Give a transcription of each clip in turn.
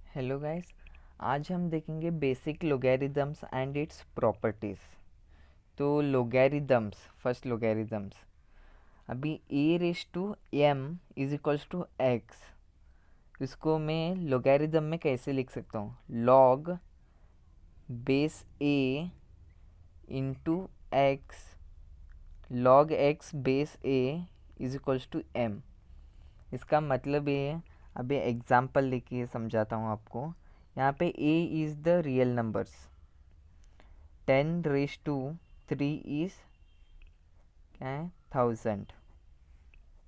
Hello guys. आज हम देखेंगे basic logarithms and its properties. तो लोगैरिथम्स, फर्स्ट लोगैरिथम्स, अभी A raise to M is equals to X. इसको मैं लोगैरिथम में कैसे लिख सकता हूँ? Log base A into X, log X base A is equals to M. इसका मतलब ये है, अभी एग्जाम्पल लेके समझाता हूँ आपको। यहाँ पे a is the real numbers, 10⁻³ is क्या है? 1000।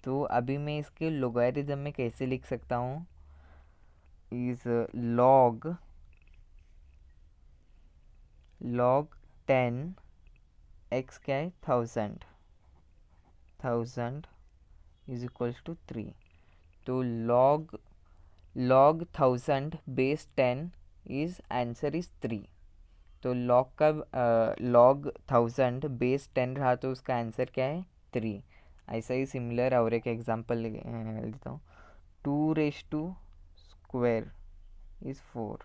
तो अभी मैं इसके लोगारिथम में कैसे लिख सकता हूँ? इज़ लॉग 10 x क्या है? 1000 इज इक्वल्स टू 3। तो log 1000 base 10 is answer is 3। तो लॉग 1000 बेस 10 रहा तो उसका आंसर क्या है? 3। ऐसा ही सिमिलर और एक एग्जांपल लेता हूँ। 2⁻² इज़ 4,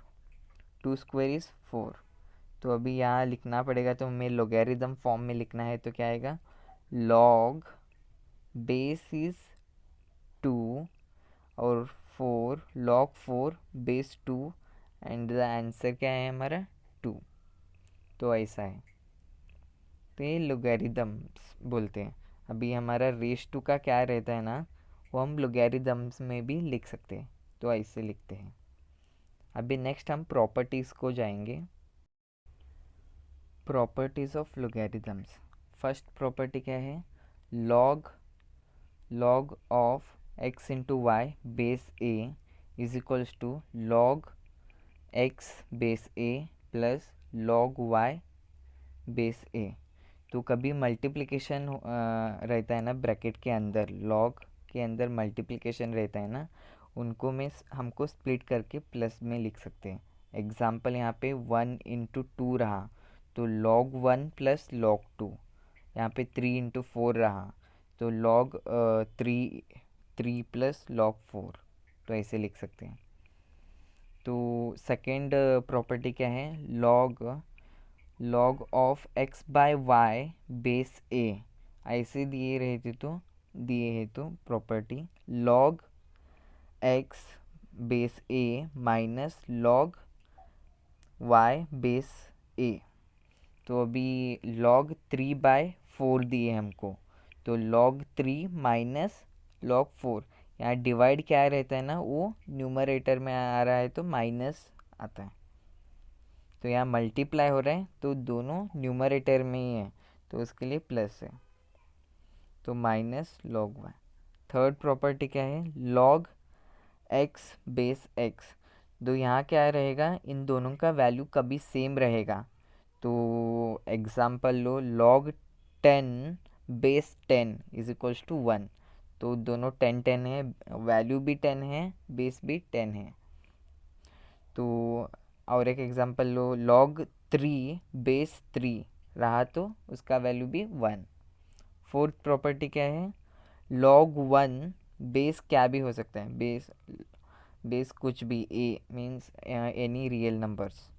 2² इज़ 4। तो अभी यहाँ लिखना पड़ेगा, तो हमें लोगैरिथम फॉर्म में लिखना है। तो क्या आएगा? लॉग बेस इज़ 2 और 4, log 4 base 2 and the answer क्या है हमारा? 2। तो ऐसा है, तो ये लोगैरिथम्स बोलते हैं। अभी हमारा रेस टू का क्या रहता है ना, वो हम लोगैरिथम्स में भी लिख सकते हैं। तो ऐसे लिखते हैं। अभी नेक्स्ट हम प्रॉपर्टीज़ को जाएंगे। Properties of logarithms. First property क्या है? Log of X into Y base A is equals to log X base A plus log Y base A. तो कभी मल्टीप्लिकेशन रहता है ना ब्रैकेट के अंदर, लॉग के अंदर मल्टीप्लिकेशन रहता है ना, उनको में हमको स्प्लिट करके प्लस में लिख सकते हैं। एग्जाम्पल यहाँ पे 1 × 2 रहा तो लॉग 1 प्लस लॉग 2। यहाँ पे 3 × 4 रहा तो लॉग 3 प्लस लॉग 4। तो ऐसे लिख सकते हैं। तो सेकेंड प्रॉपर्टी क्या है? Log of X by Y base A. ऐसे दिए है तो property log X base A minus log Y base A. तो अभी log 3/4 दिए हमको, तो log 3 माइनस log 4। यहाँ डिवाइड क्या रहता है ना, वो न्यूमरेटर में आ रहा है तो माइनस आता है। तो यहाँ मल्टीप्लाई हो रहा है तो दोनों न्यूमरेटर में ही है, तो उसके लिए प्लस है, तो minus log Y. Third property क्या है? Log X base X. तो यहाँ क्या रहेगा, इन दोनों का वैल्यू कभी सेम रहेगा। तो एग्जाम्पल लो, log 10 base 10 is equals to 1। तो दोनों 10 है, वैल्यू भी 10 है, बेस भी 10 है। तो और एक एग्जांपल लो, लॉग 3 बेस 3 रहा तो उसका वैल्यू भी 1। फोर्थ प्रॉपर्टी क्या है? लॉग 1 बेस क्या भी हो सकता है, बेस कुछ भी, ए मीन्स एनी रियल नंबर्स।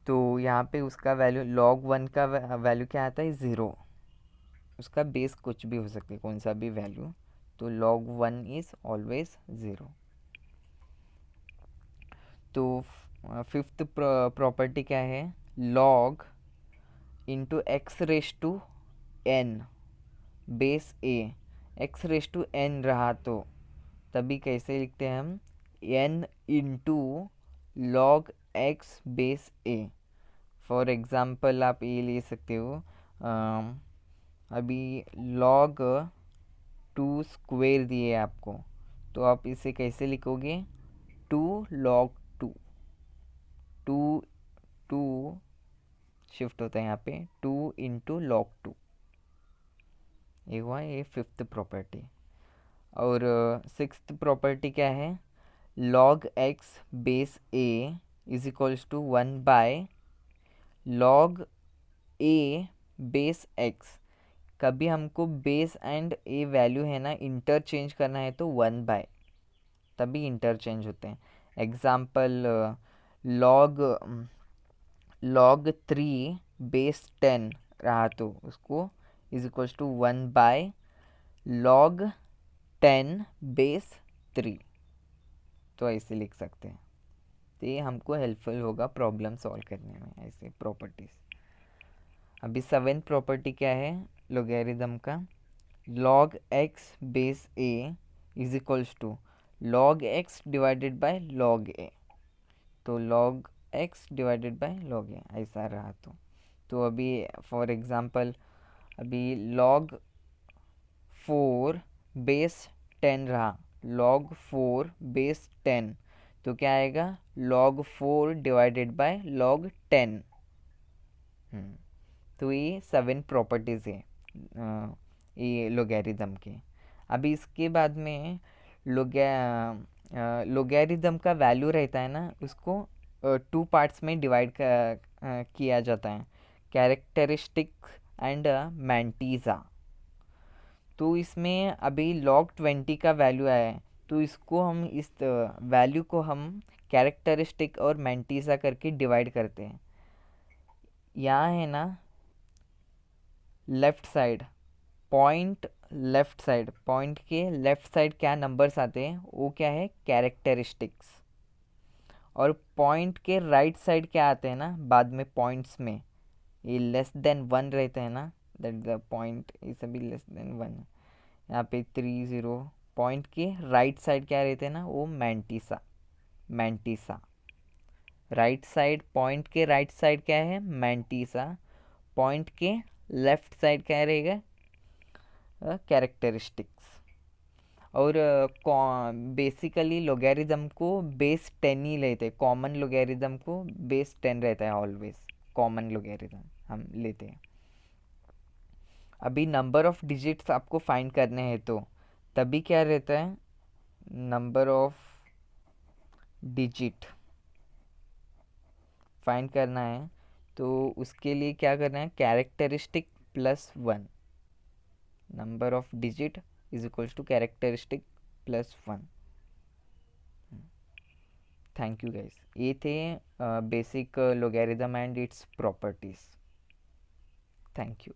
तो यहाँ पे उसका वैल्यू log 1 का वैल्यू क्या आता है? 0। उसका बेस कुछ भी हो सकता है, कौन सा भी वैल्यू। तो log 1 इज़ ऑलवेज 0। तो फिफ्थ प्रॉपर्टी क्या है? log into X raise to N base A. X raise to N रहा तो तभी कैसे लिखते हैं हम? N into log X base A. For example आप ये ले सकते हो, अभी log 2² दिए आपको, तो आप इसे कैसे लिखोगे? 2 log 2। 2 2 शिफ्ट होता है यहाँ पे, 2 × log 2। ये हुआ ये फिफ्थ प्रॉपर्टी। और सिक्स्थ प्रॉपर्टी क्या है? Log X base A is equals to 1/log A base X. कभी हमको बेस एंड ए वैल्यू है ना इंटरचेंज करना है तो 1/, तभी इंटरचेंज होते हैं। एग्जाम्पल log 3 बेस 10 रहा तो उसको is equals to 1/log 10 base 3, तो ऐसे लिख सकते हैं। तो ये हमको हेल्पफुल होगा प्रॉब्लम सॉल्व करने में, ऐसे प्रॉपर्टीज। अभी 7th प्रॉपर्टी क्या है लोगेरिथम का, log x base a is equals to log x divided by log a, तो log x divided by log a ऐसा रहा तो अभी फॉर एग्जांपल अभी log 4 बेस 10 रहा, log 4 बेस 10, तो क्या आएगा log 4 डिवाइडेड बाय log 10। तो ये 7 प्रॉपर्टीज़ है ये लोगैरिथम के। अभी इसके बाद में लोगैरिथम का वैल्यू रहता है ना, उसको 2 पार्ट्स में डिवाइड किया जाता है, कैरेक्टरिस्टिक एंड मैंटीज़ा। तो इसमें अभी log 20 का वैल्यू आया है, तो इसको हम इस वैल्यू को हम कैरेक्टरिस्टिक और मैंटीज़ा करके डिवाइड करते हैं। यहाँ है ना left side point, left side point के लेफ़्ट साइड क्या नंबर्स आते हैं वो क्या है कैरेक्टरिस्टिक्स, और पॉइंट के राइट साइड क्या आते हैं ना बाद में पॉइंट्स में, ये लेस देन 1 रहते हैं ना, दैट द पॉइंट ये सभी लेस देन 1। यहाँ पे 3 0, पॉइंट के राइट साइड क्या रहते हैं ना वो mantissa, mantissa. Right side point के राइट साइड क्या है मैंटीसा, पॉइंट के लेफ्ट साइड क्या रहेगा कैरेक्टरिस्टिक्स। और बेसिकली लोगैरिथम को बेस 10 ही लेते, कॉमन लोगैरिथम को बेस 10 रहता है ऑलवेज, कॉमन लोगैरिथम हम लेते हैं। अभी नंबर ऑफ डिजिट्स आपको फाइंड करने हैं तो तभी क्या रहता है नंबर ऑफ डिजिट फाइंड करना है, तो उसके लिए क्या करना है characteristic plus 1, number of digit is equals to characteristic plus 1। Thank you guys, ये थे basic logarithm and its properties. Thank you.